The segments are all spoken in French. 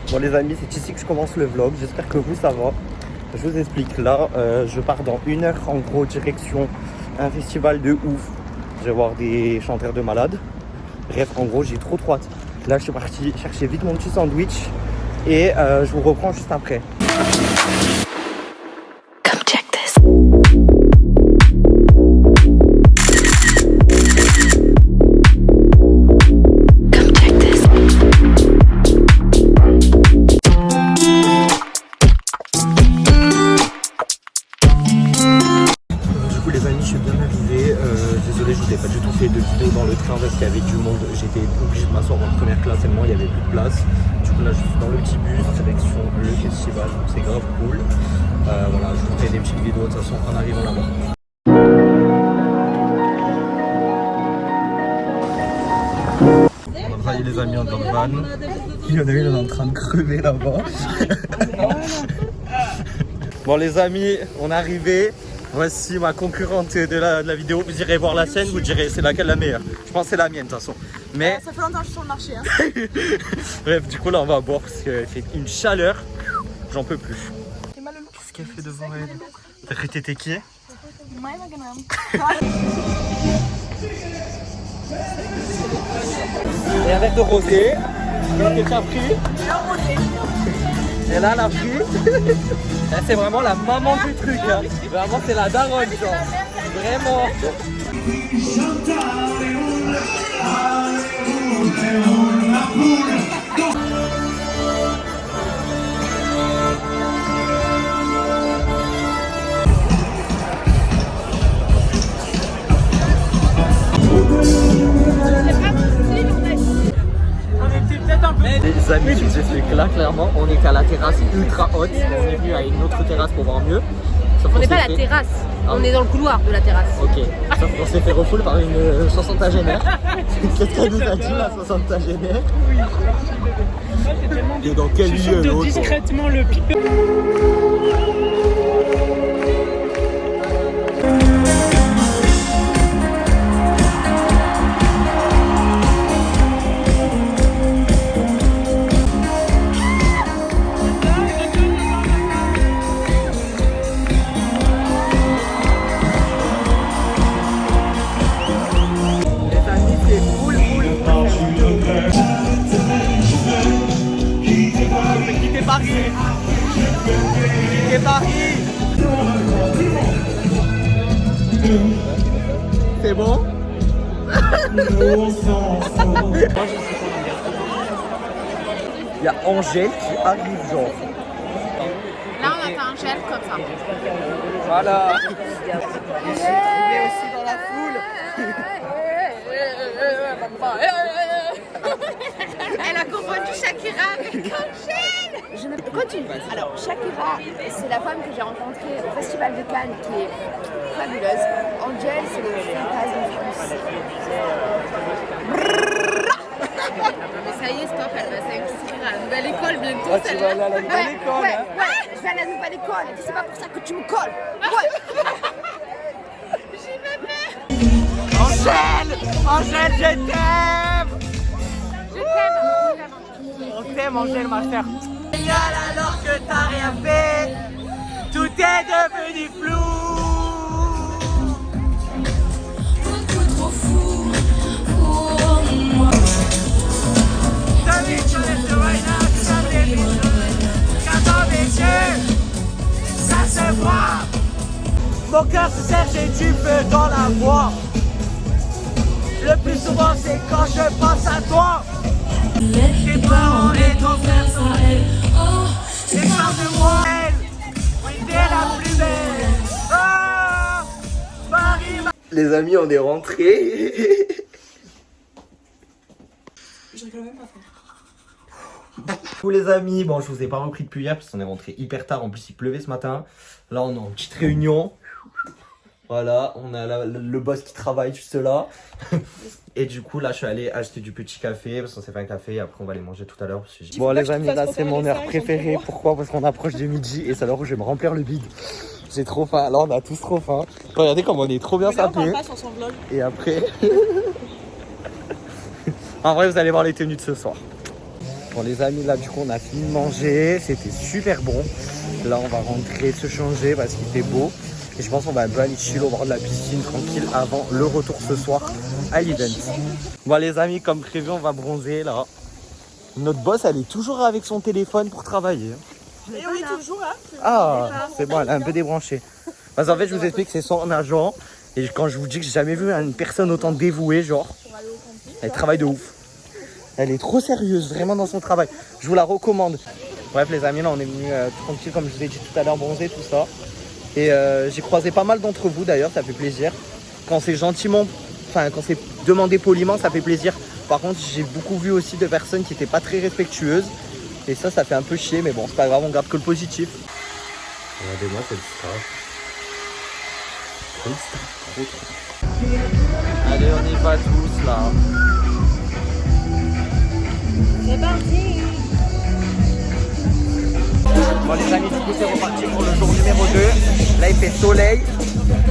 Bon les amis, c'est ici que je commence le vlog, j'espère que vous ça va. Je vous explique, là je pars dans 1 heure en gros direction un festival de ouf. Je vais voir des chanteurs de malades. Bref, en gros j'ai trop hâte. Là je suis parti chercher vite mon petit sandwich et je vous reprends juste après. Désolé, je vous ai pas du tout fait de vidéo dans le train parce qu'il y avait du monde. J'étais obligé de m'asseoir en première classe tellement il n'y avait plus de place. Du coup là je suis dans le petit bus direction le festival, donc c'est grave cool. Voilà, je vous fais des petites vidéos de toute façon en arrivant là-bas. On a travaillé les amis en dans le van. Il y en a une, on est en train de crever là-bas. Bon les amis, on est arrivé. Voici ma concurrente de la vidéo. Vous irez voir la scène, vous direz c'est laquelle la meilleure. Je pense que c'est la mienne de toute façon. Mais ça fait longtemps que je suis sur le marché. Hein. Bref, du coup là on va boire parce qu'il fait une chaleur. J'en peux plus. Qu'est-ce qu'elle fait devant elle? T'as cru que t'étais qui? Et un verre de rosé. Qu'est-ce que tu as pris? Et là, elle a pris. Là, c'est vraiment la maman du truc. Hein. Vraiment, c'est la daronne, genre. Vraiment. Les amis, je vous explique là clairement, on était à la terrasse ultra haute, on est venu à une autre terrasse pour voir mieux. Sauf on n'est pas à la terrasse, on est dans le couloir de la terrasse. Ok, sauf qu'on s'est fait refoule par une soixantagénaire. Qu'est-ce qu'elle nous a dit la soixantagénaire? Et dans quel lieu l'autre? Discrètement le pipe. C'est bon? Il y a Angèle qui arrive genre. Là on attend Angèle comme ça. Voilà. Il est aussi dans la foule. Elle a confondu Shakira avec Angèle. Continue. Alors Shakira, c'est la femme que j'ai rencontrée au Festival de Cannes qui est fabuleuse. Angèle, c'est le fantasme de France. Mais ça y est, stop, elle va s'inscrire à la nouvelle école bientôt. Ah, tu vas aller à la nouvelle école, ouais, hein. ouais, je vais à la nouvelle école. C'est pas pour ça que tu me colles. Ouais. J'y vais pas. Angèle, je t'aime. Je t'aime. On t'aime Angèle, ma chère. Génial alors que t'as rien fait. Tout est devenu flou. Beaucoup trop fou pour moi. T'as vu que je right now, tu savais les choses. Car dans mes yeux, ça se voit. Mon cœur se serre, j'ai du feu dans la voix. Le plus souvent, c'est quand je pense à toi. Tes parents et ton frère sont elle. Oh, Et parle de moi, elle. Oui, t'es la plus belle. Oh, Marie. Les amis, on est rentrés. Je rigole même pas. Tous les amis, bon, je vous ai pas repris depuis hier parce qu'on est rentré hyper tard. En plus, il pleuvait ce matin. Là, on est en petite réunion. Voilà, on a le boss qui travaille juste là. Et du coup, là, je suis allé acheter du petit café parce qu'on s'est fait un café et après, on va aller manger tout à l'heure. Bon, les amis, là, c'est mon heure préférée. Pourquoi? Parce qu'on approche de midi et c'est l'heure où je vais me remplir le bide. J'ai trop faim. Là, on a tous trop faim. Regardez comme on est trop bien sapés. Et après. En vrai, vous allez voir les tenues de ce soir. Bon les amis, là du coup on a fini de manger, c'était super bon. Là on va rentrer se changer parce qu'il fait beau. Et je pense qu'on va un peu aller chill au bord de la piscine tranquille avant le retour ce soir à l'event. Bon les amis, comme prévu on va bronzer là. Notre boss elle est toujours avec son téléphone pour travailler. Et oui, toujours là. Ah c'est bon, elle est un peu débranchée. Parce qu'en fait je vous explique, c'est son agent. Et quand je vous dis que j'ai jamais vu une personne autant dévouée, genre, elle travaille de ouf. Elle est trop sérieuse, vraiment dans son travail. Je vous la recommande. Bref les amis, là on est venu tranquille, comme je vous ai dit tout à l'heure, bronzer, tout ça. Et j'ai croisé pas mal d'entre vous d'ailleurs, ça fait plaisir. Quand c'est gentiment, enfin quand c'est demandé poliment, ça fait plaisir. Par contre, j'ai beaucoup vu aussi de personnes qui n'étaient pas très respectueuses. Et ça fait un peu chier, mais bon, c'est pas grave, on garde que le positif. Regardez-moi cette star. Trop trop. Allez, on y va tous là. C'est parti. Bon les amis, du coup c'est reparti pour le jour numéro 2. Là il fait soleil.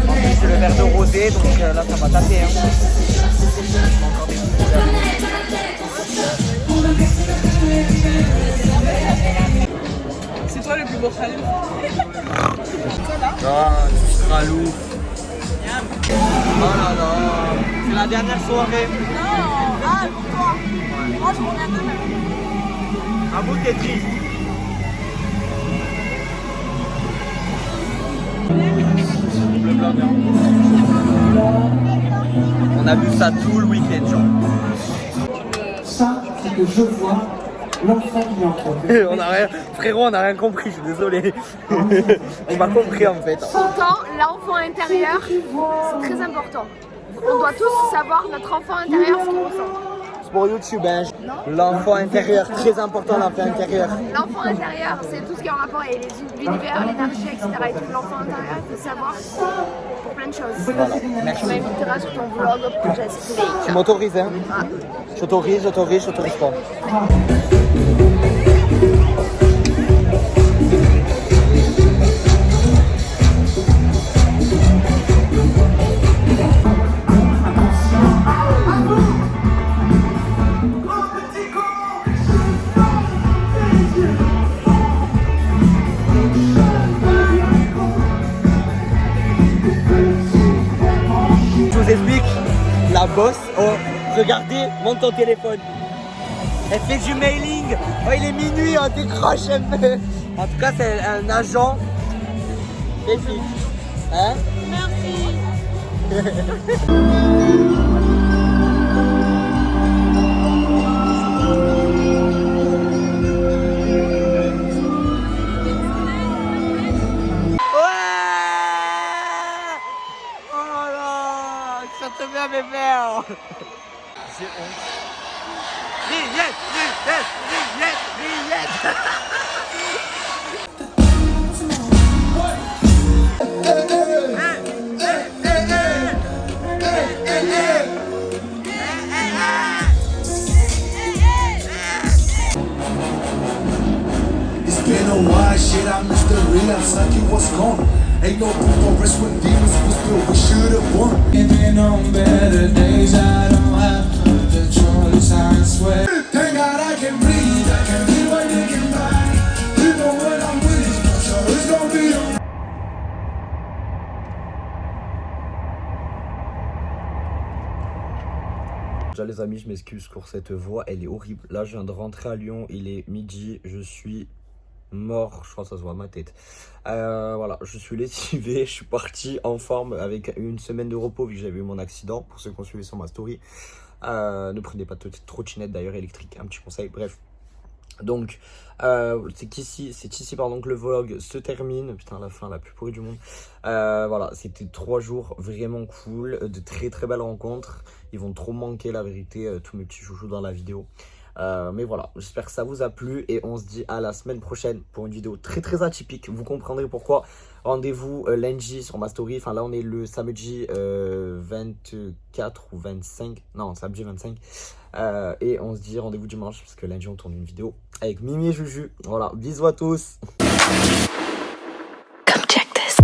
En plus c'est le verre de rosé, donc là ça va taper. Hein. Encore des petits problèmes. C'est toi le plus beau chalut. Ah, tu seras loup. Oh là là, c'est la dernière soirée. Non, ah, pour toi. Moi, je reviens demain. À vous t'es triste. On a vu ça tout le week-end, genre. Ça, c'est que je vois l'enfant qui est entre On a rien, frérot, on a rien compris, je suis désolé. On m'a compris en fait. Pourtant, l'enfant intérieur, c'est très important. On doit tous savoir notre enfant intérieur, ce qu'il ressent. C'est pour YouTube, hein. L'enfant intérieur, très important l'enfant intérieur. L'enfant intérieur, c'est tout ce qui est en rapport avec l'univers, l'énergie, etc. Et tout l'enfant intérieur, il faut savoir pour plein de choses. Voilà, merci. Tu m'inviteras sur ton vlog Project Tu Lake. m'autorises, hein. Ah. J'autorise pas. Je vous explique, la bosse, oh, regardez, monte ton téléphone. Elle fait du mailing. Oh, il est minuit, on décroche un peu. En tout cas, c'est un agent épique. Hein? Ouais! Oh là! Ça te met à mes verres. J'ai honte. Rillette, rillette, rillette, rillette. It's been a while, shit, I missed the real, Saki, what's gone? Ain't no proof of rest when demons whisper we should've won. Living on better days, I don't have the choice, I swear. Thank God I can breathe, I can feel my dick and ride. Even when I'm with it, I'm sure it's gonna be alright. Déjà les amis, je m'excuse pour cette voix, elle est horrible. Là je viens de rentrer à Lyon, il est midi, je suis mort, je crois que ça se voit à ma tête. Voilà, je suis lessivé, je suis parti en forme avec une semaine de repos vu que j'avais eu mon accident. Pour ceux qui ont suivi sur ma story, ne prenez pas de trottinette d'ailleurs électrique, un petit conseil, bref. Donc c'est ici pardon que le vlog se termine. Putain, la fin la plus pourrie du monde. Voilà, c'était 3 jours vraiment cool, de très très belles rencontres. Ils vont trop manquer la vérité, tous mes petits chouchous dans la vidéo. Mais voilà, j'espère que ça vous a plu et on se dit à la semaine prochaine pour une vidéo très très atypique. Vous comprendrez pourquoi. Rendez-vous lundi sur ma story. Enfin là on est le samedi 24 ou 25. Non, samedi 25. Et on se dit rendez-vous dimanche parce que lundi on tourne une vidéo avec Mimi et Juju. Voilà, bisous à tous. Come check this.